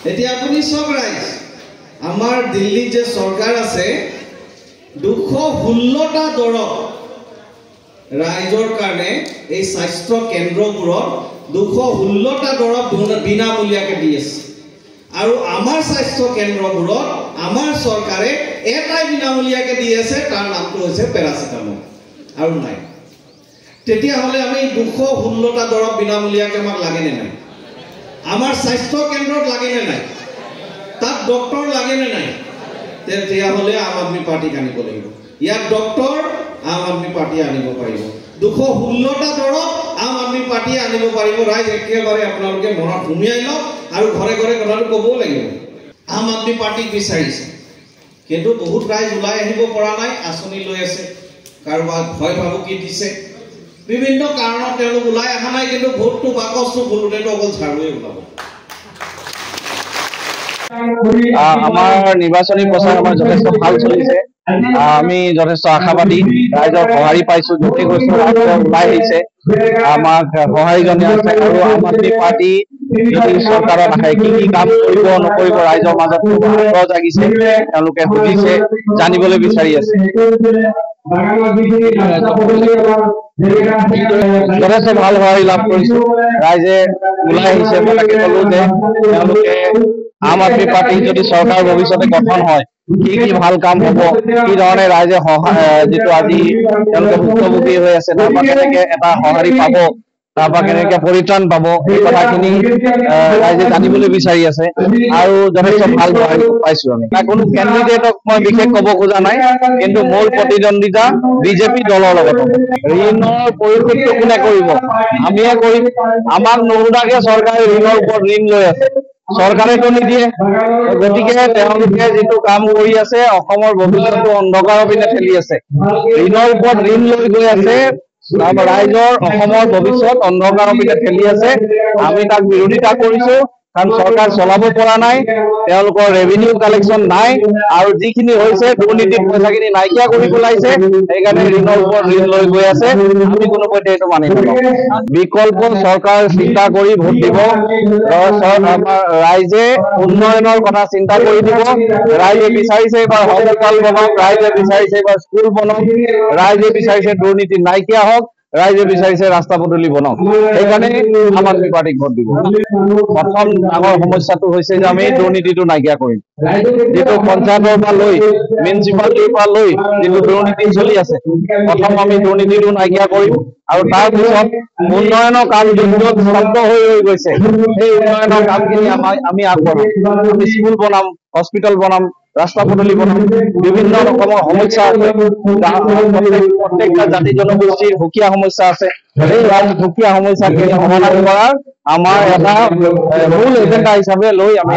এতিয়া আপুনি সব ৰাইজ আমাৰ দিল্লীত যে চৰকাৰ আছে 216টা দৰৱ ৰাইজৰ কাৰণে এই স্বাস্থ্য কেন্দ্ৰবোৰত 216টা দৰৱ বিনামূলীয়াকৈ দি আছে আৰু আমাৰ স্বাস্থ্য কেন্দ্ৰবোৰত আমাৰ চৰকাৰে এটাই বিনামূলীয়াকৈ দি আছে তাৰ নামটো হৈছে পেৰাচিটামল আৰু নাই তেতিয়া হলে আমি 216টা দৰৱ বিনামূলীয়াকৈ আমাক লাগে নে নাই আমাৰ স্বাস্থ্য কেন্দ্ৰত লাগে নে নাই তাত ডক্টৰ লাগে নে নাই তেতিয়া হলে আম আদমি পাৰ্টি আনিব লাগিব ইয়াত ডক্টৰ আম আদমি পাৰ্টি আনিব পাৰিব 216টা দৰৱ আম আদমি পাৰ্টি আনিব পাৰিব ৰাইজ একেবাৰে আপোনালোকে মনত সুমিয়াই লওক আৰু ঘৰে ঘৰে কথাটো ক'বও লাগিব আম আদমি পাৰ্টিক বিচাৰিছে কিন্তু বহুত ৰাইজ ওলাই আহিব পৰা নাই আঁচনি লৈ আছে কাৰোবাক ভয় ভাবুকি দিছে বিভিন্ন কাৰণত তেওঁলোক ওলাই অহা নাই কিন্তু ভোটটো বাকচটো ফুলোতেতো অকল ঝাৰুৱে ওলাব আমাৰ নিৰ্বাচনী প্ৰচাৰ আমাৰ যথেষ্ট ভাল চলিছে আমি যথেষ্ট আশাবাদী ৰাইজৰ সঁহাৰি পাইছো য'তে গৈছো ৰাইজে ওলাই আহিছে আমাক সঁহাৰি জনাই আছে আৰু আম আদমি পাৰ্টি যদি চৰকাৰত আহে কি কি কাম কৰিব নকৰিব ৰাইজৰ মাজত আগ্ৰহ জাগিছে তেওঁলোকে সুধিছে জানিবলৈ বিচাৰি আছে যথেষ্ট ভাল সঁহাৰি লাভ কৰিছো ৰাইজে ওলাই আহিছে মই তাকে কলো যে তেওঁলোকে আম আদমি পাৰ্টি যদি চৰকাৰ ভৱিষ্যতে গঠন হয় কি কি ভাল কাম হ'ব কি ধৰণে ৰাইজে যিটো আজি তেওঁলোকে ভুক্তভোগী হৈ আছে তাৰ পৰা কেনেকে এটা সঁহাৰি পাব তাৰ পৰা কেনেকে পৰিত্ৰাণ পাব এই কথাখিনি ৰাইজে জানিবলৈ বিচাৰি আছে আৰু যথেষ্ট ভাল সঁহাৰি পাইছো আমি কোনো কেণ্ডিডেটক মই বিশেষ ক'ব খোজা নাই কিন্তু মূল প্ৰতিদ্বন্দ্বিতা বিজেপি দলৰ লগত ঋণৰ পৰিশোধটো কোনে কৰিব আমিয়ে কৰিম আমাক নোসোধাকে চৰকাৰে ঋণৰ ওপৰত ঋণ লৈ আছে চৰকাৰেতো নিদিয়ে গতিকে তেওঁলোকে যিটো কাম কৰি আছে অসমৰ ভৱিষ্যতটো অন্ধকাৰৰ পিনে ঠেলি আছে ঋণৰ ওপৰত ঋণ লৈ গৈ আছে ৰাইজৰ অসমৰ ভৱিষ্যত অন্ধকাৰৰ পিনে ঠেলি আছে আমি তাক বিৰোধিতা কৰিছো কাৰণ চৰকাৰ চলাব পৰা নাই তেওঁলোকৰ ৰেভিনিউ কালেকশ্যন নাই আৰু যিখিনি হৈছে দুৰ্নীতিৰ পইচাখিনি নাইকিয়া কৰি পেলাইছে সেইকাৰণে ঋণৰ ওপৰত ঋণ লৈ গৈ আছে আমি কোনোপধ্যে এইটো মানি নলওঁ বিকল্প চৰকাৰ চিন্তা কৰি ভোট দিব ৰাইজে উন্নয়নৰ কথা চিন্তা কৰি দিব ৰাইজে বিচাৰিছে এইবাৰ হস্পিটাল বনাওক ৰাইজে বিচাৰিছে এইবাৰ স্কুল বনাওক ৰাইজে বিচাৰিছে দুৰ্নীতি নাইকিয়া হওক ৰাইজে বিচাৰিছে ৰাস্তা পদূলি বনাওক সেইকাৰণে আম আদমি পাৰ্টিক ভোট দিব প্ৰথম ডাঙৰ সমস্যাটো হৈছে যে আমি দুৰ্নীতিটো নাইকিয়া কৰিম যিটো পঞ্চায়তৰ পৰা লৈ মিউনিচিপালিটিৰ পৰা লৈ যিটো দুৰ্নীতি চলি আছে প্ৰথম আমি দুৰ্নীতিটো নাইকিয়া কৰিম আৰু তাৰপিছত উন্নয়নৰ কাম যোনটো স্তব্ধ হৈ গৈছে সেই উন্নয়নৰ কামখিনি আমি আগবঢ়াম আমি স্কুল বনাম হস্পিটেল বনাম ৰাস্তা পদূলি বনাম বিভিন্ন ৰকমৰ সমস্যা আছে প্ৰত্যেকটা জাতি জনগোষ্ঠীৰ সুকীয়া সমস্যা আছে এই সুকীয়া সমস্যাখিনি সমাধান কৰাৰ আমাৰ এটা মূল এজেণ্ডা হিচাপে লৈ আমি